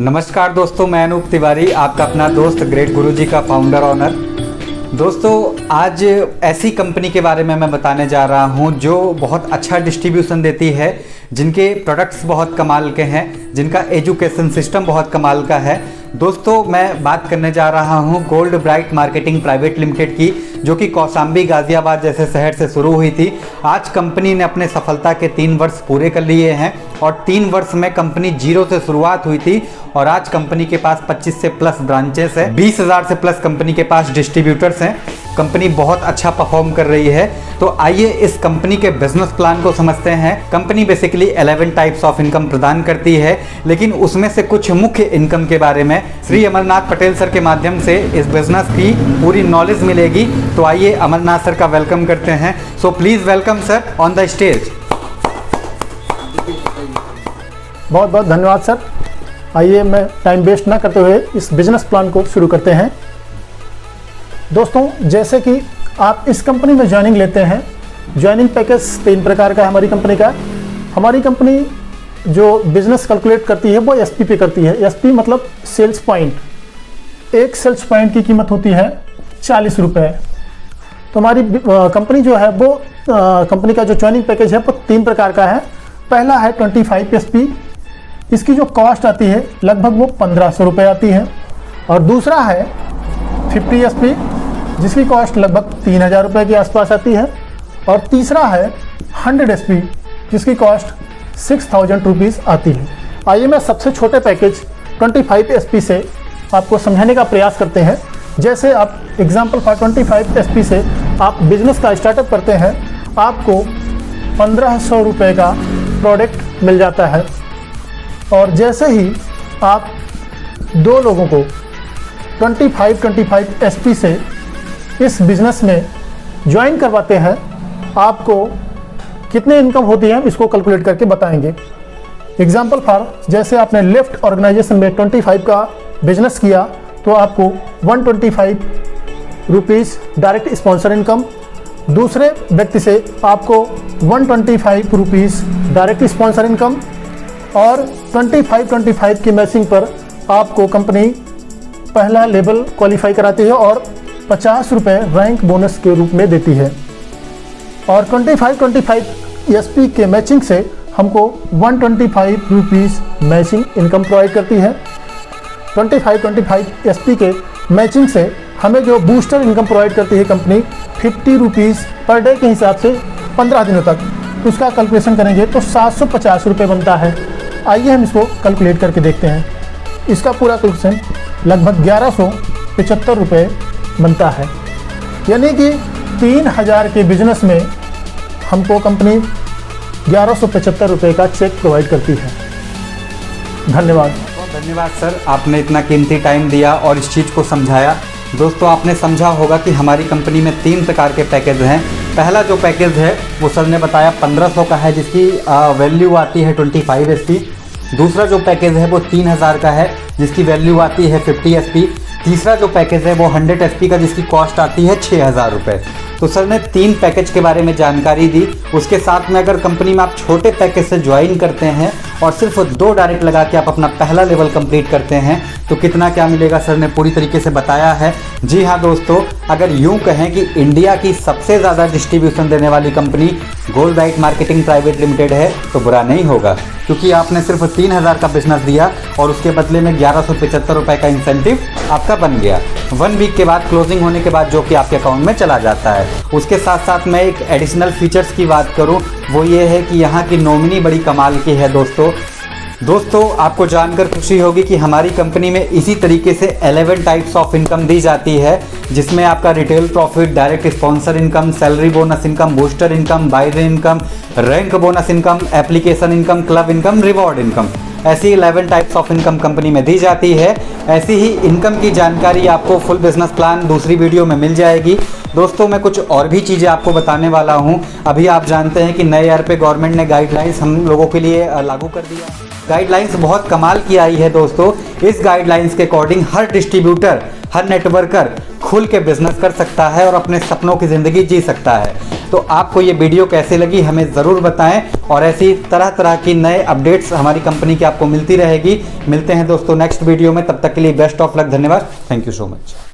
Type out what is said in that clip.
नमस्कार दोस्तों, मैं अनूप तिवारी, आपका अपना दोस्त ग्रेट गुरुजी का फाउंडर ऑनर। दोस्तों, आज ऐसी कंपनी के बारे में मैं बताने जा रहा हूं जो बहुत अच्छा डिस्ट्रीब्यूशन देती है, जिनके प्रोडक्ट्स बहुत कमाल के हैं, जिनका एजुकेशन सिस्टम बहुत कमाल का है। दोस्तों, मैं बात करने जा रहा हूं gold bright marketing private limited की, जो कि कौशाम्बी गाज़ियाबाद जैसे शहर से शुरू हुई थी। आज कंपनी ने अपने सफलता के 3 वर्ष पूरे कर लिए हैं और 3 वर्ष में कंपनी जीरो से शुरुआत हुई थी और आज कंपनी के पास 25 से प्लस ब्रांचेस है, 20,000 से प्लस कंपनी के पास डिस्ट्रीब्यूटर्स हैं। कंपनी बहुत अच्छा परफॉर्म कर रही है। तो आइए इस कंपनी के बिजनेस प्लान को समझते हैं। Company basically 11 types of income प्रदान करती है, लेकिन उसमें से कुछ मुख्य इनकम के बारे में श्री अमरनाथ पटेल सर के माध्यम से इस बिजनेस की पूरी नॉलेज मिलेगी। तो आइए अमरनाथ सर का वेलकम करते हैं। So please welcome sir on the stage. बहुत बहुत धन्यवाद सर। आइए मैं टाइम वेस्ट ना करते हुए इस बिजनेस प्लान को शुरू करते हैं। दोस्तों, जैसे कि आप इस कंपनी में ज्वाइनिंग लेते हैं, ज्वाइनिंग पैकेज 3 प्रकार का है हमारी कंपनी का। हमारी कंपनी जो बिजनेस कैलकुलेट करती है वो एसपी पे करती है। एसपी मतलब सेल्स पॉइंट। एक सेल्स पॉइंट की कीमत होती है 40 रुपये। तो हमारी कंपनी जो है वो कंपनी का जो ज्वाइनिंग पैकेज है वो 3 प्रकार का है। पहला है 25 एसपी। इसकी जो कॉस्ट आती है लगभग वो 1500 रुपये आती है। और दूसरा है 50 एसपी, जिसकी कॉस्ट लगभग 3000 रुपये के आसपास आती है। और तीसरा है 100 एसपी, जिसकी कॉस्ट 6000 रुपीज़ आती है। आइए मैं सबसे छोटे पैकेज 25 एसपी से आपको समझाने का प्रयास करते हैं। जैसे आप एग्जाम्पल फॉर 25 एसपी से आप बिजनेस का स्टार्टअप करते हैं, आपको 1500 रुपये का प्रोडक्ट मिल जाता है। और जैसे ही आप 2 लोगों को 25 एसपी से इस बिज़नेस में ज्वाइन करवाते हैं, आपको कितने इनकम होती है इसको कैलकुलेट करके बताएंगे। एग्जाम्पल फॉर, जैसे आपने लेफ्ट ऑर्गेनाइजेशन में 25 का बिजनेस किया तो आपको 125 रुपीज़ डायरेक्ट स्पॉन्सर इनकम। दूसरे व्यक्ति से आपको 125 रुपीज़ डायरेक्ट स्पॉन्सर इनकम। और 25 की मैचिंग पर आपको कंपनी पहला लेवल क्वालिफाई कराती है और 50 रुपये रैंक बोनस के रूप में देती है। और 25 एसपी के मैचिंग से हमको 125 रुपीज़ मैचिंग इनकम प्रोवाइड करती है। 25 एसपी के मैचिंग से हमें जो बूस्टर इनकम प्रोवाइड करती है कंपनी 50 रुपीज़ पर डे के हिसाब से 15 दिनों तक, उसका कैलकुलेशन करेंगे तो 750 रुपये बनता है। आइए हम इसको कैलकुलेट करके देखते हैं। इसका पूरा कैलकुलेशन लगभग 1175 रुपये बनता है। यानी कि 3000 के बिजनेस में हमको कंपनी 1175 रुपये का चेक प्रोवाइड करती है। धन्यवाद। धन्यवाद सर, आपने इतना कीमती टाइम दिया और इस चीज़ को समझाया। दोस्तों, आपने समझा होगा कि हमारी कंपनी में 3 प्रकार के पैकेज हैं। पहला जो पैकेज है वो सर ने बताया 1500 का है, जिसकी वैल्यू आती है 25 एसपी। दूसरा जो पैकेज है वो 3000 का है, जिसकी वैल्यू आती है 50 एसपी। तीसरा जो पैकेज है वो 100 एसपी का, जिसकी कॉस्ट आती है 6000 रुपये। तो सर ने 3 पैकेज के बारे में जानकारी दी। उसके साथ में अगर कंपनी में आप छोटे पैकेज से ज्वाइन करते हैं और सिर्फ 2 डायरेक्ट लगा के आप अपना पहला लेवल कंप्लीट करते हैं तो कितना क्या मिलेगा सर ने पूरी तरीके से बताया है। जी हाँ दोस्तों, अगर यूँ कहें कि इंडिया की सबसे ज़्यादा डिस्ट्रीब्यूशन देने वाली company gold bright marketing private limited है तो बुरा नहीं होगा, क्योंकि आपने सिर्फ 3000 का बिजनेस दिया और उसके बदले में 1175 रुपये का इंसेंटिव आपका बन गया। 1 वीक के बाद क्लोजिंग होने के बाद जो कि आपके अकाउंट में चला जाता है। उसके साथ साथ मैं एक एडिशनल फीचर्स की बात करूं, वो ये है कि यहाँ की नॉमिनी बड़ी कमाल की है। दोस्तों, आपको जानकर खुशी होगी कि हमारी कंपनी में इसी तरीके से 11 टाइप्स ऑफ इनकम दी जाती है, जिसमें आपका retail profit, direct sponsor income, salary bonus income, booster income, buy income, rank bonus income, application income, club income, reward income, ऐसी 11 टाइप्स ऑफ इनकम कंपनी में दी जाती है। ऐसी ही इनकम की जानकारी आपको फुल बिजनेस प्लान दूसरी वीडियो में मिल जाएगी। दोस्तों, मैं कुछ और भी चीज़ें आपको बताने वाला हूं। अभी आप जानते हैं कि नए ईयर पे गवर्नमेंट ने गाइडलाइंस हम लोगों के लिए लागू कर दिया। गाइडलाइंस बहुत कमाल की आई है दोस्तों। इस गाइडलाइंस के अकॉर्डिंग हर डिस्ट्रीब्यूटर, हर नेटवर्कर खुल के बिजनेस कर सकता है और अपने सपनों की ज़िंदगी जी सकता है। तो आपको ये वीडियो कैसे लगी हमें ज़रूर बताएं और ऐसी तरह तरह की नए अपडेट्स हमारी कंपनी की आपको मिलती रहेगी। मिलते हैं दोस्तों नेक्स्ट वीडियो में, तब तक के लिए बेस्ट ऑफ लक, धन्यवाद, थैंक यू सो मच।